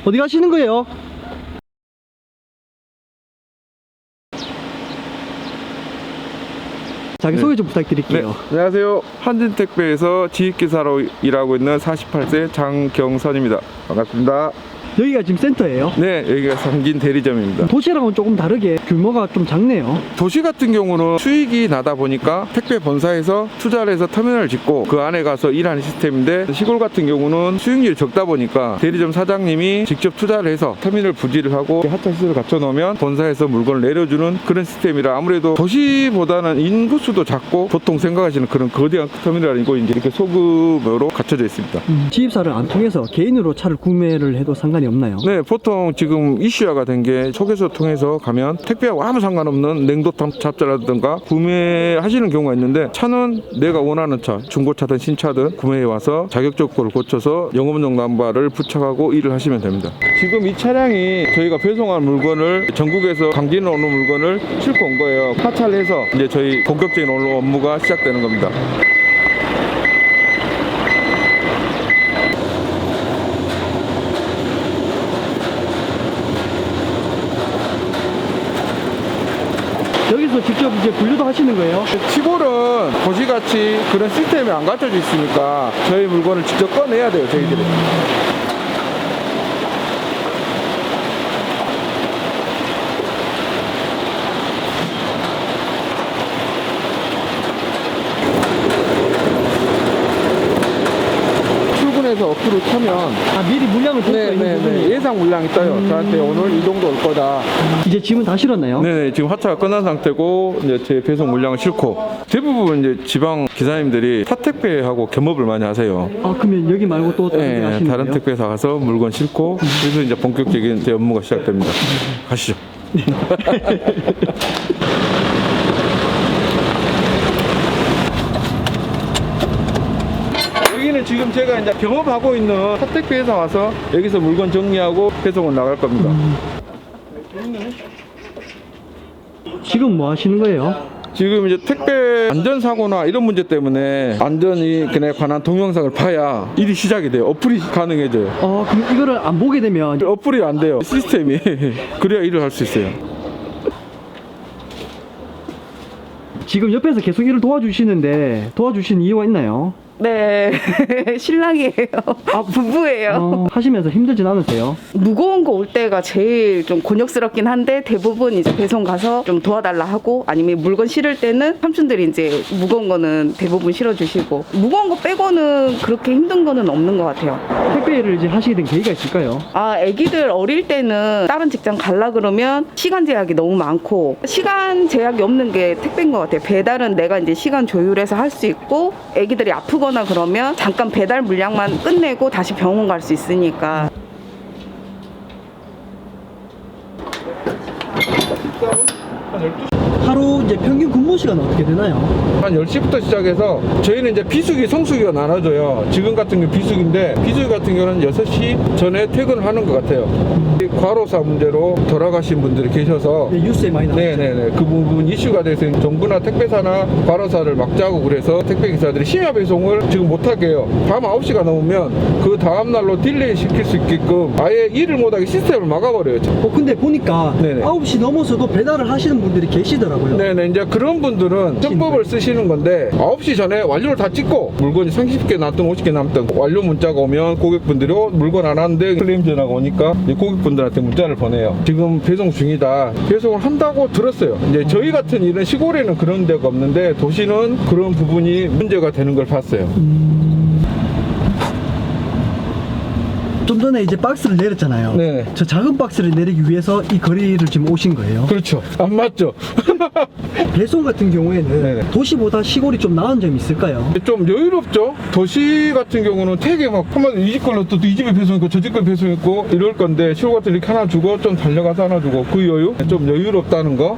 어디 가시는 거예요? 자기소개 좀 부탁드릴게요. 네, 안녕하세요. 한진택배에서 지휘기사로 일하고 있는 48세 장경선입니다. 반갑습니다. 여기가 지금 센터예요? 네, 여기가 상진 대리점입니다. 도시랑은 조금 다르게 규모가 좀 작네요. 도시 같은 경우는 수익이 나다 보니까 택배 본사에서 투자를 해서 터미널을 짓고 그 안에 가서 일하는 시스템인데, 시골 같은 경우는 수익률이 적다 보니까 대리점 사장님이 직접 투자를 해서 터미널 부지를 하고 하차시설을 갖춰 놓으면 본사에서 물건을 내려주는 그런 시스템이라, 아무래도 도시보다는 인구수도 작고 보통 생각하시는 그런 거대한 터미널이 아니고 이제 이렇게 소규모로 갖춰져 있습니다. 지입사를 안 통해서 개인으로 차를 구매를 해도 상관이 없나요? 네, 보통 지금 이슈화가 된 게 초계소 통해서 가면 택배하고 아무 상관없는 냉동탑 잡자라든가 구매하시는 경우가 있는데, 차는 내가 원하는 차, 중고차든 신차든 구매해 와서 자격 조건을 고쳐서 영업용 남발을 부착하고 일을 하시면 됩니다. 지금 이 차량이 저희가 배송한 물건을 전국에서 강진을 오는 물건을 싣고 온 거예요. 하차를 해서 이제 저희 본격적인 오늘 업무가 시작되는 겁니다. 여기서 직접 이제 분류도 하시는 거예요? 시골은 도시같이 그런 시스템이 안 갖춰져 있으니까 저희 물건을 직접 꺼내야 돼요, 저희들이. 출근해서 어플을 켜면 미리 물량을 볼 수 있는 부분이 예상 물량이 떠요. 저한테 오늘 이 정도 올 거다. 이제 짐은 다 실었나요? 네네, 지금 하차가 끝난 상태고 이제 제 배송 물량을 싣고, 대부분 이제 지방 기사님들이 타택배하고 겸업을 많이 하세요. 그러면 여기 말고 또 다른 데 하시는 다른 거예요? 택배사 가서 물건 싣고, 그래서 이제 본격적인 제 업무가 시작됩니다. 가시죠. 여기는 지금 제가 이제 경험하고 있는 타택배 회사 와서 여기서 물건 정리하고 배송을 나갈 겁니다. 지금 뭐 하시는 거예요? 지금 이제 택배 안전사고나 이런 문제 때문에 안전에 관한 동영상을 봐야 일이 시작이 돼요. 어플이 가능해져요. 그럼 이거를 안 보게 되면 어플이 안 돼요, 시스템이. 그래야 일을 할 수 있어요. 지금 옆에서 계속 일을 도와주시는데 도와주시는 이유가 있나요? 네, 신랑이에요. 부부예요. 하시면서 힘들진 않으세요? 무거운 거 올 때가 제일 좀 곤욕스럽긴 한데, 대부분 이제 배송 가서 좀 도와달라 하고, 아니면 물건 실을 때는 삼촌들이 이제 무거운 거는 대부분 실어주시고, 무거운 거 빼고는 그렇게 힘든 거는 없는 것 같아요. 택배 일을 이제 하시게 된 계기가 있을까요? 애기들 어릴 때는 다른 직장 갈라 그러면 시간 제약이 너무 많고, 시간 제약이 없는 게 택배인 것 같아요. 배달은 내가 이제 시간 조율해서 할 수 있고, 애기들이 아프거나 그러면 잠깐 배달 물량만 끝내고 다시 병원 갈 수 있으니까. 하루 이제 평균 근무 시간은 어떻게 되나요? 한 10시부터 시작해서 저희는 이제 비수기, 성수기가 나눠져요. 지금 같은 경우 비수기인데, 비수기 같은 경우는 6시 전에 퇴근을 하는 것 같아요. 과로사 문제로 돌아가신 분들이 계셔서 뉴스에 많이 나오죠. 네네네, 그 부분 이슈가 돼서 정부나 택배사나 과로사를 막자고 그래서 택배 기사들이 심야 배송을 지금 못하게 해요. 밤 9시가 넘으면 그 다음날로 딜레이 시킬 수 있게끔 아예 일을 못하게 시스템을 막아버려요. 근데 보니까 네네. 9시 넘어서도 배달을 하시는 분들이 계시더라고요. 네네, 이제 그런 분들은 편법을 쓰시는 건데, 9시 전에 완료를 다 찍고 물건이 30개 남든 50개 남든 완료 문자가 오면 고객분들이 물건 안 왔는데 클레임 전화가 오니까 이제 고객분들한테 문자를 보내요. 지금 배송 중이다. 배송을 한다고 들었어요. 이제 저희 같은 일은 시골에는 그런 데가 없는데, 도시는 그런 부분이 문제가 되는 걸 봤어요. 좀 전에 이제 박스를 내렸잖아요. 네. 저 작은 박스를 내리기 위해서 이 거리를 지금 오신 거예요. 그렇죠. 안 맞죠? 배송 같은 경우에는 네네. 도시보다 시골이 좀 나은 점이 있을까요? 좀 여유롭죠? 도시 같은 경우는 되게 막 한번 이 집 걸로 또 이 집에 배송했고 저 집 걸 배송했고 이럴 건데, 시골 같은 이렇게 하나 주고 좀 달려가서 하나 주고, 그 여유? 좀 여유롭다는 거?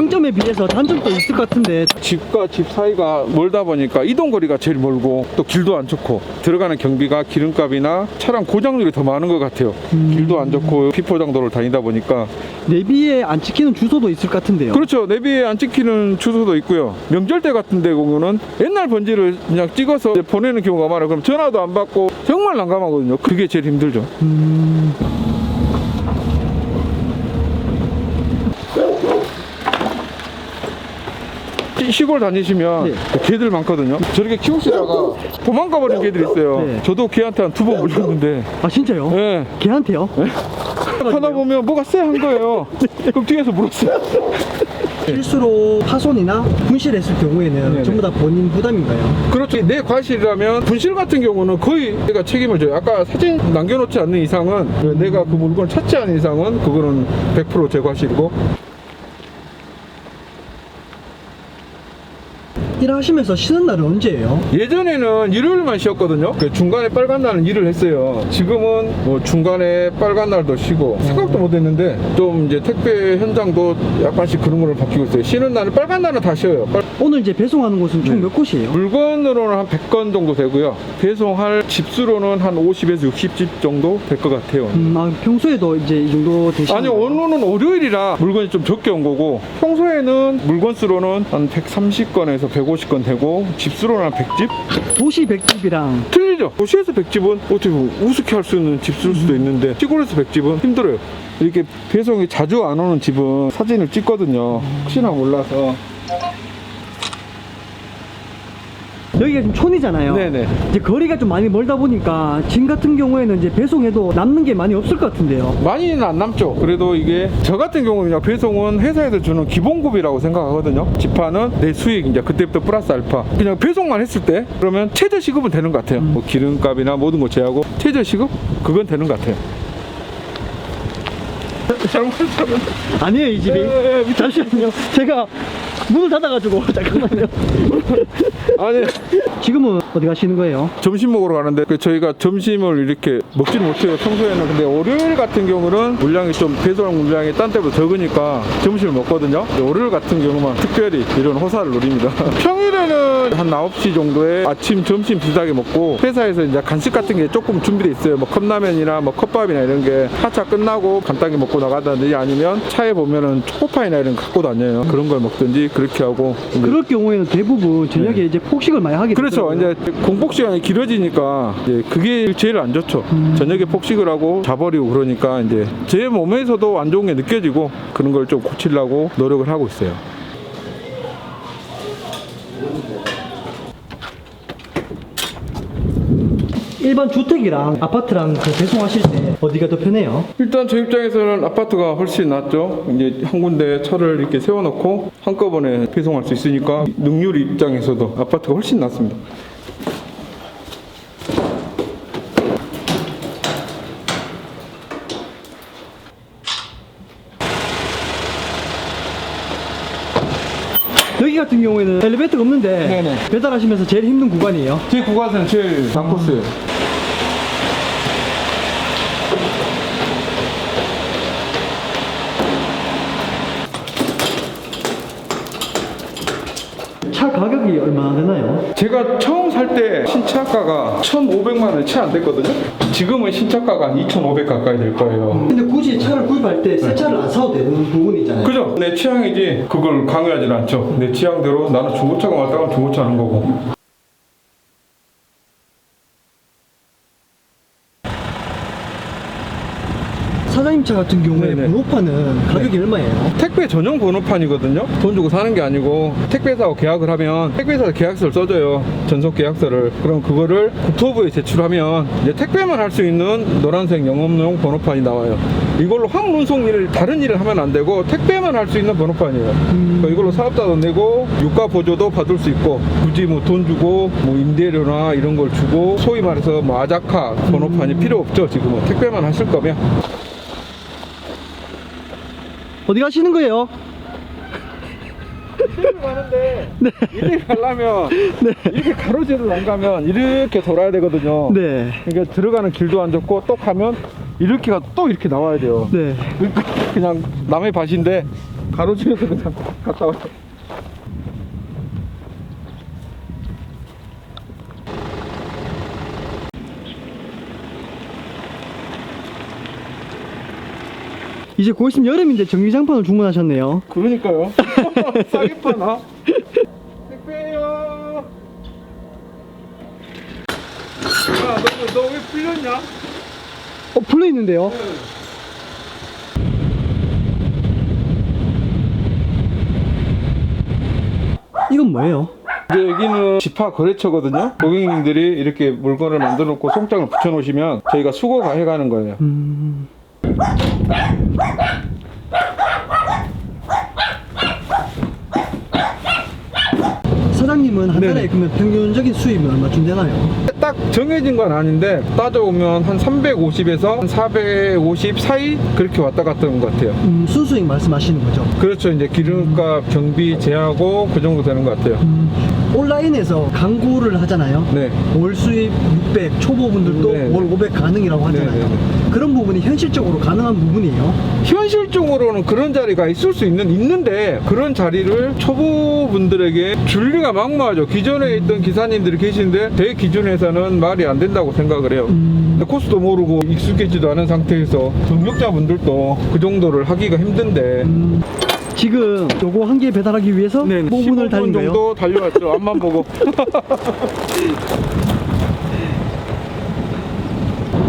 장점에 비해서 단점도 있을 것 같은데. 집과 집 사이가 멀다 보니까 이동거리가 제일 멀고 또 길도 안 좋고 들어가는 경비가 기름값이나 차량 고장률이 더 많은 것 같아요. 길도 안 좋고 비포장도를 다니다 보니까. 내비에 안 찍히는 주소도 있을 것 같은데요. 그렇죠. 내비에 안 찍히는 주소도 있고요. 명절 때 같은 데 보면은 옛날 번지를 그냥 찍어서 보내는 경우가 많아요. 그럼 전화도 안 받고 정말 난감하거든요. 그게 제일 힘들죠. 시골 다니시면 네. 개들 많거든요. 저렇게 키우시다가 도망가 버린 개들이 있어요. 네. 저도 개한테 한 2번 물렸는데 아 진짜요? 네. 걔한테요? 하다 보면 뭐가 쎄한 거예요. 그럼 뒤에서 물었어요. 실수로 파손이나 분실했을 경우에는 네네. 전부 다 본인 부담인가요? 그렇죠. 내 과실이라면 분실 같은 경우는 거의 내가 책임을 져요. 아까 사진 남겨놓지 않는 이상은 내가 그 물건을 찾지 않은 이상은 그거는 100% 제 과실이고. 일하시면서 쉬는 날은 언제예요? 예전에는 일요일만 쉬었거든요. 그 중간에 빨간 날은 일을 했어요. 지금은 뭐 중간에 빨간 날도 쉬고 생각도 못 했는데 좀 이제 택배 현장도 약간씩 그런 거를 바뀌고 있어요. 쉬는 날은 빨간 날은 다 쉬어요. 오늘 이제 배송하는 곳은 총 네. 몇 곳이에요? 물건으로는 한 100건 정도 되고요. 배송할 집수로는 한 50에서 60집 정도 될 것 같아요. 아, 평소에도 이제 이 정도 되시나요? 아니요, 오늘은 월요일이라 물건이 좀 적게 온 거고 평소에는 물건수로는 한 130건에서 150건 되고 집수로는 한 100집? 도시 100집이랑 틀리죠. 도시에서 100집은 어떻게 보면 우습게 할 수 있는 집수일 수도 있는데 시골에서 100집은 힘들어요. 이렇게 배송이 자주 안 오는 집은 사진을 찍거든요. 혹시나 몰라서. 여기가 지금 촌이잖아요. 네네. 이제 거리가 좀 많이 멀다 보니까 짐 같은 경우에는 이제 배송해도 남는 게 많이 없을 것 같은데요. 많이는 안 남죠. 그래도 이게 저 같은 경우는 그냥 배송은 회사에서 주는 기본급이라고 생각하거든요. 집하는 내 수익 이제 그때부터 플러스 알파. 그냥 배송만 했을 때 그러면 최저 시급은 되는 것 같아요. 뭐 기름값이나 모든 거 제하고 최저 시급 그건 되는 것 같아요. 잘못했다면 아니에요, 이 집이. 잠시만요. 제가 문을 닫아가지고 잠깐만요. 아니 지금은 어디 가시는 거예요? 점심 먹으러 가는데 저희가 점심을 이렇게 먹지는 못해요 평소에는. 근데 월요일 같은 경우는 물량이 좀 배송 물량이 딴 때보다 적으니까 점심을 먹거든요. 월요일 같은 경우만 특별히 이런 호사를 노립니다. 평일에는 한 9시 정도에 아침 점심 비슷하게 먹고 회사에서 이제 간식 같은 게 조금 준비돼 있어요. 뭐 컵라면이나 뭐 컵밥이나 이런 게 하차 끝나고 간단하게 먹고 나가든지 아니면 차에 보면은 초코파이나 이런 거 갖고 다녀요. 그런 걸 먹든지 그렇게 하고. 그럴 경우에는 대부분 저녁에 이제 폭식을 많이 하게 그렇죠. 되더라고요. 이제 공복 시간이 길어지니까 이제 그게 제일 안 좋죠. 저녁에 폭식을 하고 자버리고 그러니까 이제 제 몸에서도 안 좋은 게 느껴지고 그런 걸 좀 고치려고 노력을 하고 있어요. 일반 주택이랑 아파트랑 그 배송하실 때 어디가 더 편해요? 일단 저 입장에서는 아파트가 훨씬 낫죠. 이제 한 군데 차를 이렇게 세워놓고 한꺼번에 배송할 수 있으니까 능률 입장에서도 아파트가 훨씬 낫습니다. 여기 같은 경우에는 엘리베이터가 없는데 네네. 배달하시면서 제일 힘든 구간이에요. 제 구간에서는 제일 난코스예요. 차 가격이 얼마나 되나요? 제가 처음 살 때 신차가가 1,500만 원이 채 안 됐거든요. 지금은 신차가가 한 2,500 가까이 될 거예요. 근데 굳이 차를 구입할 때 새 차를 안 사도 되는 부분이잖아요. 그죠? 내 취향이지 그걸 강요하지는 않죠. 내 취향대로 나는 중고차가 맞다면 중고차 하는 거고. 사장님 차 같은 경우에 네네. 번호판은 가격이 얼마예요? 택배 전용 번호판이거든요. 돈 주고 사는 게 아니고 택배사하고 계약을 하면 택배사 계약서를 써줘요. 전속 계약서를. 그럼 그거를 국토부에 제출하면 이제 택배만 할 수 있는 노란색 영업용 번호판이 나와요. 이걸로 항문송 일을 다른 일을 하면 안 되고 택배만 할 수 있는 번호판이에요. 그러니까 이걸로 사업자도 내고 유가 보조도 받을 수 있고 굳이 뭐 돈 주고 뭐 임대료나 이런 걸 주고 소위 말해서 뭐 아자카 번호판이 필요 없죠. 지금은 택배만 하실 거면. 어디 가시는 거예요? 이리로 가는데 이리 가려면 이렇게 가로지를 안 가면 이렇게 돌아야 되거든요. 네. 그러니까 들어가는 길도 안 좋고 또 가면 이렇게 가도 또 이렇게 나와야 돼요. 네. 그러니까 그냥 남의 밭인데 가로질러서 그냥 갔다 와요. 이제 곧 있으면 여름인데 전기장판을 주문하셨네요. 그러니까요. 싸게 파나? 택배요. 야, 너 왜 풀렸냐? 풀려 있는데요. 이건 뭐예요? 이제 여기는 지파 거래처거든요. 고객님들이 이렇게 물건을 만들어 놓고 송장을 붙여 놓으시면 저희가 수거가 해가는 거예요. 사장님은 한 달에 네네. 그러면 평균적인 수입은 얼마쯤 되나요? 딱 정해진 건 아닌데 따져보면 한 350에서 한 450 사이 그렇게 왔다 갔다 하는 것 같아요. 순수익 말씀하시는 거죠? 그렇죠. 이제 기름값 정비 제하고 그 정도 되는 것 같아요. 온라인에서 광고를 하잖아요. 네. 월 수입 600, 초보분들도 네. 월 500 가능이라고 하잖아요. 네, 네, 네. 그런 부분이 현실적으로 가능한 부분이에요. 현실적으로는 그런 자리가 있을 수 있는데 그런 자리를 초보분들에게 줄리가 막무하죠. 기존에 있던 기사님들이 계시는데 제 기준에서는 말이 안 된다고 생각을 해요. 근데 코스도 모르고 익숙해지도 않은 상태에서 경력자분들도 그 정도를 하기가 힘든데 지금 요거 한 개 배달하기 위해서 15분을 15분 달린 거예요. 정도 달려왔죠. 앞만 보고.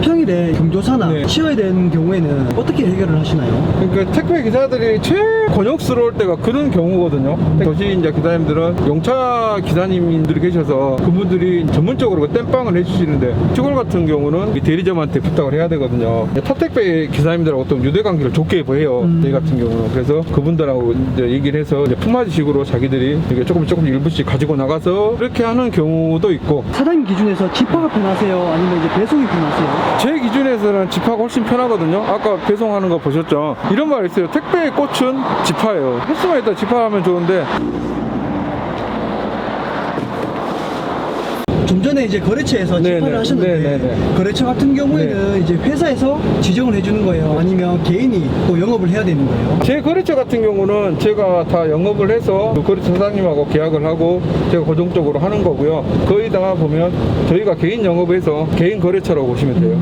평일에 경조사나 네. 쉬어야 되는 경우에는 어떻게 해결을 하시나요? 그러니까 택배 기사들이 제일 곤욕스러울 때가 그런 경우거든요. 도시 이제 기사님들은 용차 기사님들이 계셔서 그분들이 전문적으로 그 땜빵을 해주시는데 시골 같은 경우는 이 대리점한테 부탁을 해야 되거든요. 탑택배 기사님들하고 또 유대관계를 좋게 보여요. 저희 같은 경우는. 그래서 그분들하고 이제 얘기를 해서 이제 품앗이식으로 자기들이 이게 조금 일부씩 가지고 나가서 그렇게 하는 경우도 있고. 사장님 기준에서 집화가 편하세요? 아니면 이제 배송이 편하세요? 제 기준에서는 집화가 훨씬 편하거든요. 아까 배송하는 거 보셨죠? 이런 말 있어요. 택배의 꽃은 집화예요. 횟수만 있다 집화하면 좋은데 좀 전에 이제 거래처에서 네네. 집화를 하셨는데 네네네. 거래처 같은 경우에는 이제 회사에서 지정을 해주는 거예요? 아니면 개인이 또 영업을 해야 되는 거예요? 제 거래처 같은 경우는 제가 다 영업을 해서 그 거래처 사장님하고 계약을 하고 제가 고정적으로 하는 거고요. 거의 다 보면 저희가 개인 영업해서 개인 거래처라고 보시면 돼요.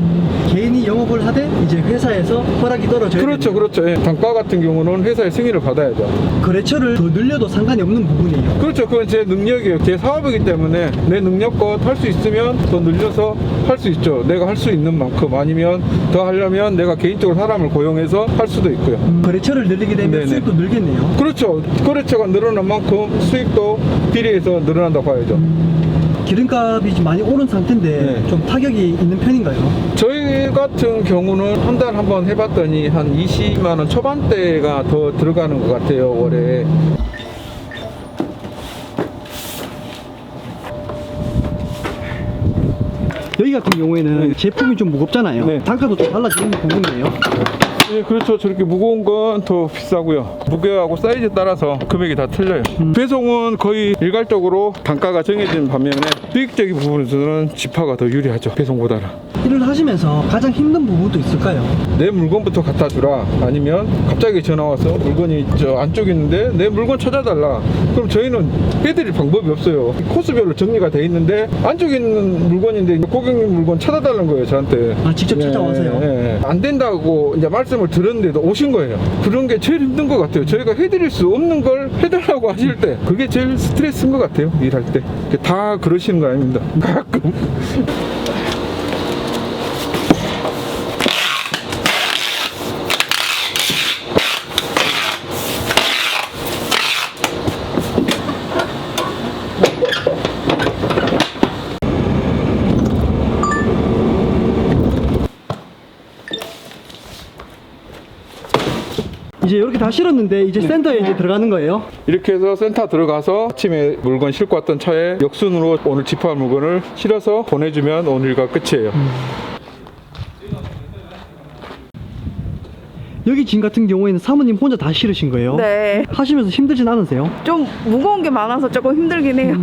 개인이 영업을 하되 이제 회사에서 허락이 떨어져야 그렇죠, 되네요. 그렇죠. 예. 단가 같은 경우는 회사의 승인을 받아야죠. 거래처를 더 늘려도 상관이 없는 부분이에요. 그렇죠. 그건 제 능력이에요. 제 사업이기 때문에 내 능력껏 할 수 있으면 더 늘려서 할 수 있죠. 내가 할 수 있는 만큼 아니면 더 하려면 내가 개인적으로 사람을 고용해서 할 수도 있고요. 거래처를 늘리게 되면 네네. 수입도 늘겠네요. 그렇죠. 거래처가 늘어난 만큼 수익도 비례해서 늘어난다고 봐야죠. 기름값이 좀 많이 오른 상태인데 네. 좀 타격이 있는 편인가요? 저희 같은 경우는 한 달 한번 해봤더니 한 20만 원 초반대가 더 들어가는 것 같아요, 월에. 여기 같은 경우에는 제품이 좀 무겁잖아요. 네. 단가도 좀 달라지는 부분이에요. 예, 그렇죠. 저렇게 무거운 건 더 비싸고요. 무게하고 사이즈에 따라서 금액이 다 틀려요. 배송은 거의 일괄적으로 단가가 정해진 반면에 수익적인 부분에서는 집화가 더 유리하죠. 배송보다는. 일을 하시면서 가장 힘든 부분도 있을까요? 내 물건부터 갖다 주라. 아니면 갑자기 전화 와서 물건이 저 안쪽에 있는데 내 물건 찾아달라. 그럼 저희는 해드릴 방법이 없어요. 코스별로 정리가 돼 있는데 안쪽에 있는 물건인데 고객님 물건 찾아달라는 거예요, 저한테. 아, 직접 찾아와서요? 예. 안 된다고 이제 말씀을 들었는데도 오신 거예요. 그런 게 제일 힘든 것 같아요. 저희가 해드릴 수 없는 걸 해달라고 하실 때 그게 제일 스트레스인 것 같아요. 일할 때. 다 그러시는 거 아닙니다. 가끔. 이제 이렇게 다 실었는데 이제 네. 센터에 이제 들어가는 거예요. 이렇게 해서 센터 들어가서 아침에 물건 싣고 왔던 차에 역순으로 오늘 집합 물건을 실어서 보내주면 오늘 일과 끝이에요. 여기 짐 같은 경우에는 사모님 혼자 다 실으신 거예요? 네. 하시면서 힘들진 않으세요? 좀 무거운 게 많아서 조금 힘들긴 해요.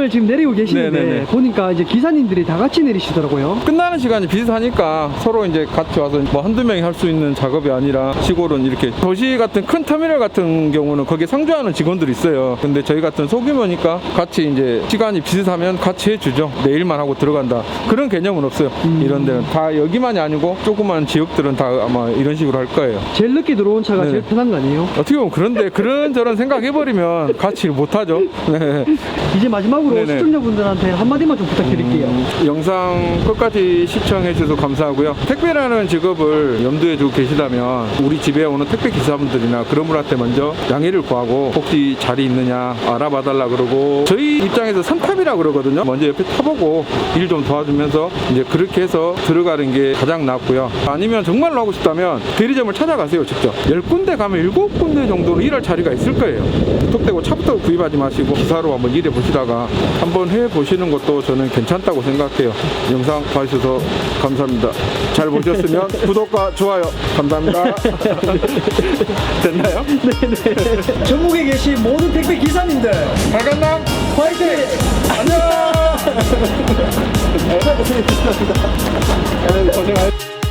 지상을 지금 내리고 계시는데 네네네. 보니까 이제 기사님들이 다 같이 내리시더라고요. 끝나는 시간이 비슷하니까 서로 이제 같이 와서 뭐 한두 명이 할 수 있는 작업이 아니라 시골은 이렇게 도시 같은 큰 터미널 같은 경우는 거기에 상주하는 직원들이 있어요. 근데 저희 같은 소규모니까 같이 이제 시간이 비슷하면 같이 해주죠. 내일만 하고 들어간다. 그런 개념은 없어요. 이런 데는 다 여기만이 아니고 조그만 지역들은 다 아마 이런 식으로 할 거예요. 제일 늦게 들어온 차가 네네. 제일 편한 거 아니에요? 어떻게 보면 그런데 그런저런 생각해버리면 같이 못하죠. 네. 이제 마지막으로 네네. 시청자분들한테 한마디만 좀 부탁드릴게요. 영상 끝까지 시청해 주셔서 감사하고요. 택배라는 직업을 염두에 두고 계시다면 우리 집에 오는 택배 기사분들이나 그런 분한테 먼저 양해를 구하고 혹시 자리 있느냐 알아봐달라 그러고 저희 입장에서 선탑이라 그러거든요. 먼저 옆에 타보고 일 좀 도와주면서 이제 그렇게 해서 들어가는 게 가장 낫고요. 아니면 정말로 하고 싶다면 대리점을 찾아가세요. 직접 10군데 가면 7군데 정도로 일할 자리가 있을 거예요. 톡대고 차부터 구입하지 마시고 기사로 한번 일해 보시다가 한번 해 보시는 것도 저는 괜찮다고 생각해요. 영상 봐주셔서 감사합니다. 잘 보셨으면 구독과 좋아요 감사합니다. 됐나요? 네네. 전국에 계신 모든 택배 기사님들 발간남 화이팅! 안녕. 고생하셨습니다. 고생하셨습니다.